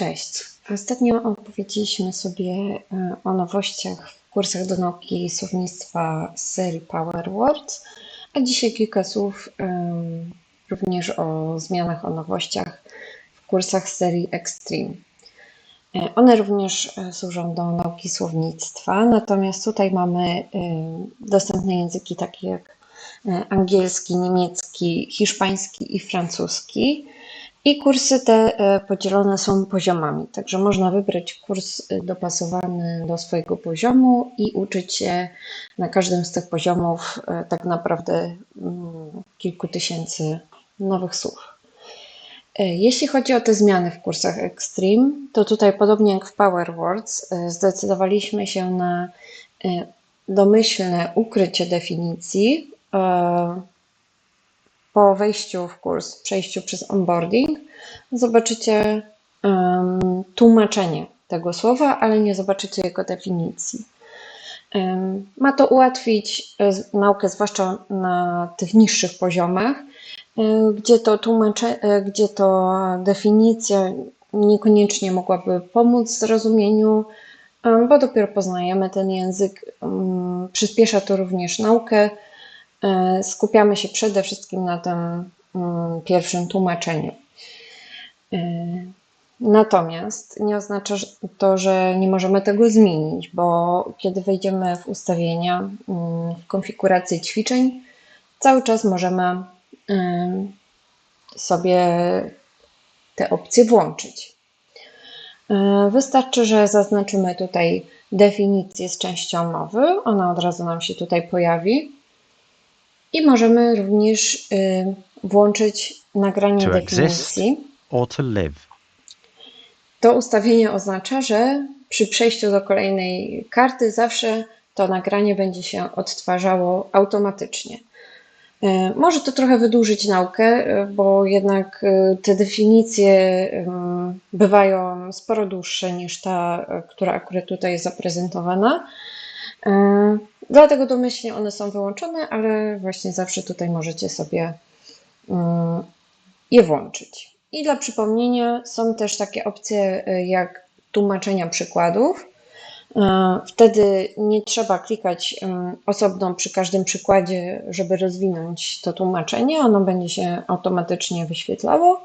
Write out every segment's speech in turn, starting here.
Cześć. Ostatnio opowiedzieliśmy sobie o nowościach w kursach do nauki słownictwa z serii Power Words, a dzisiaj kilka słów również o zmianach, o nowościach w kursach z serii Extreme. One również służą do nauki słownictwa, natomiast tutaj mamy dostępne języki takie jak angielski, niemiecki, hiszpański i francuski. I kursy te podzielone są poziomami, także można wybrać kurs dopasowany do swojego poziomu i uczyć się na każdym z tych poziomów tak naprawdę kilku tysięcy nowych słów. Jeśli chodzi o te zmiany w kursach Extreme, to tutaj podobnie jak w Power Words zdecydowaliśmy się na domyślne ukrycie definicji po wejściu w kurs, przejściu przez onboarding, zobaczycie tłumaczenie tego słowa, ale nie zobaczycie jego definicji. Ma to ułatwić naukę, zwłaszcza na tych niższych poziomach, gdzie to definicja niekoniecznie mogłaby pomóc w zrozumieniu, bo dopiero poznajemy ten język. Przyspiesza to również naukę. Skupiamy się przede wszystkim na tym pierwszym tłumaczeniu. Natomiast nie oznacza to, że nie możemy tego zmienić, bo kiedy wejdziemy w ustawienia, w konfigurację ćwiczeń, cały czas możemy sobie te opcje włączyć. Wystarczy, że zaznaczymy tutaj definicję z częścią mowy, ona od razu nam się tutaj pojawi. I możemy również włączyć nagranie definicji. Or to live. To ustawienie oznacza, że przy przejściu do kolejnej karty zawsze to nagranie będzie się odtwarzało automatycznie. Może to trochę wydłużyć naukę, bo jednak te definicje bywają sporo dłuższe niż ta, która akurat tutaj jest zaprezentowana. Dlatego domyślnie one są wyłączone, ale właśnie zawsze tutaj możecie sobie je włączyć. I dla przypomnienia są też takie opcje jak tłumaczenia przykładów. Wtedy nie trzeba klikać osobno przy każdym przykładzie, żeby rozwinąć to tłumaczenie. Ono będzie się automatycznie wyświetlało.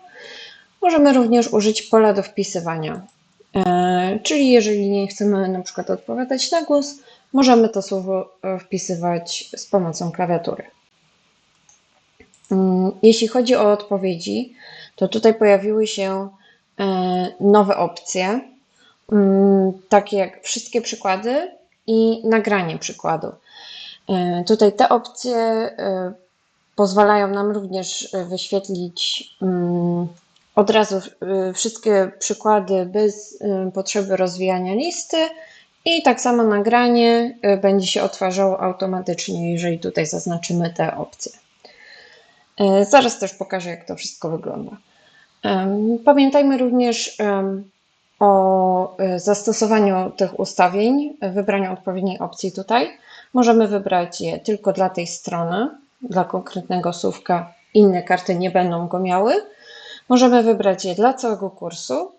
Możemy również użyć pola do wpisywania. Czyli jeżeli nie chcemy na przykład odpowiadać na głos, możemy to słowo wpisywać z pomocą klawiatury. Jeśli chodzi o odpowiedzi, to tutaj pojawiły się nowe opcje, takie jak wszystkie przykłady i nagranie przykładu. Tutaj te opcje pozwalają nam również wyświetlić od razu wszystkie przykłady bez potrzeby rozwijania listy i tak samo nagranie będzie się odtwarzało automatycznie, jeżeli tutaj zaznaczymy te opcje. Zaraz też pokażę, jak to wszystko wygląda. Pamiętajmy również o zastosowaniu tych ustawień, wybraniu odpowiedniej opcji tutaj. Możemy wybrać je tylko dla tej strony, dla konkretnego słówka, inne karty nie będą go miały. Możemy wybrać je dla całego kursu.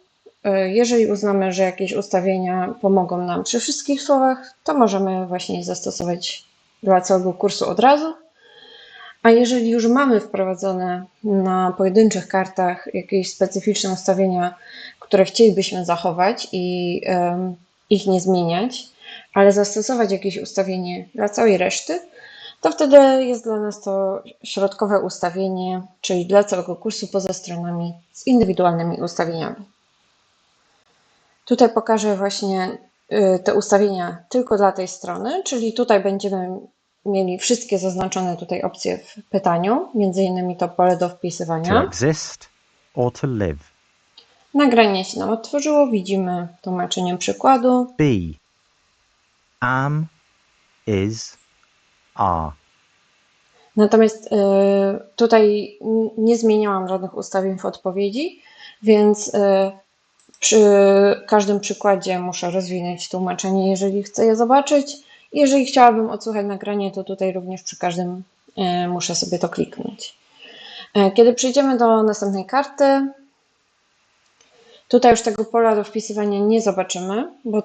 Jeżeli uznamy, że jakieś ustawienia pomogą nam przy wszystkich słowach, to możemy właśnie je zastosować dla całego kursu od razu. A jeżeli już mamy wprowadzone na pojedynczych kartach jakieś specyficzne ustawienia, które chcielibyśmy zachować i ich nie zmieniać, ale zastosować jakieś ustawienie dla całej reszty, to wtedy jest dla nas to środkowe ustawienie, czyli dla całego kursu poza stronami z indywidualnymi ustawieniami. Tutaj pokażę właśnie te ustawienia tylko dla tej strony, czyli tutaj będziemy mieli wszystkie zaznaczone tutaj opcje w pytaniu, między innymi to pole do wpisywania. To exist or to live. Nagranie się nam otworzyło, widzimy tłumaczenie przykładu. B. Am, is, are. Natomiast tutaj nie zmieniałam żadnych ustawień w odpowiedzi, więc przy każdym przykładzie muszę rozwinąć tłumaczenie, jeżeli chcę je zobaczyć. Jeżeli chciałabym odsłuchać nagranie, to tutaj również przy każdym muszę sobie to kliknąć. Kiedy przejdziemy do następnej karty, Tutaj już tego pola do wpisywania nie zobaczymy, bo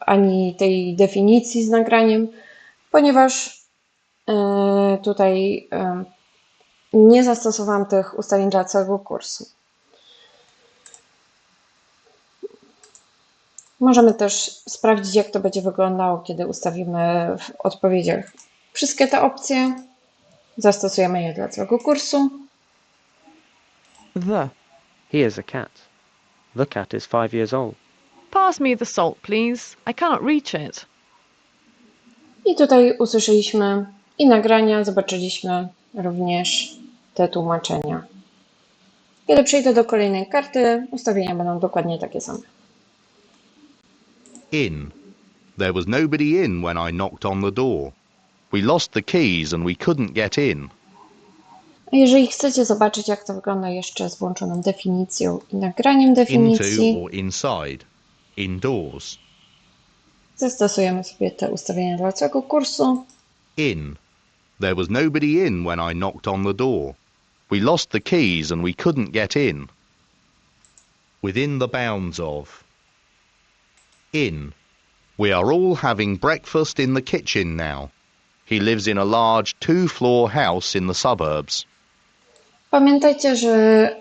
ani tej definicji z nagraniem, ponieważ tutaj nie zastosowałam tych ustawień dla całego kursu. Możemy też sprawdzić, jak to będzie wyglądało, kiedy ustawimy w odpowiedziach wszystkie te opcje. Zastosujemy je dla całego kursu. The. He is a cat. The cat is 5 years old. Pass me the salt, please. I cannot reach it. I tutaj usłyszeliśmy i nagrania, zobaczyliśmy również te tłumaczenia. Kiedy przejdę do kolejnej karty, ustawienia będą dokładnie takie same. In. There was nobody in when I knocked on the door. We lost the keys and we couldn't get in. A jeżeli chcecie zobaczyć, jak to wygląda jeszcze z włączoną definicją i nagraniem Into definicji, or inside. Indoors. zastosujemy sobie te ustawienia dla całego kursu. In. There was nobody in when I knocked on the door. We lost the keys and we couldn't get in. Within the bounds of. In. We are all having breakfast in the kitchen now. He lives in a large 2-floor house in the suburbs. Pamiętajcie, że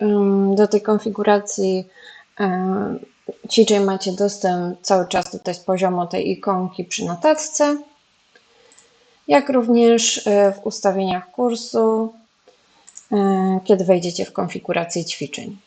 do tej konfiguracji ćwiczeń macie dostęp cały czas tutaj z poziomu tej ikonki przy notatce, jak również w ustawieniach kursu, kiedy wejdziecie w konfigurację ćwiczeń.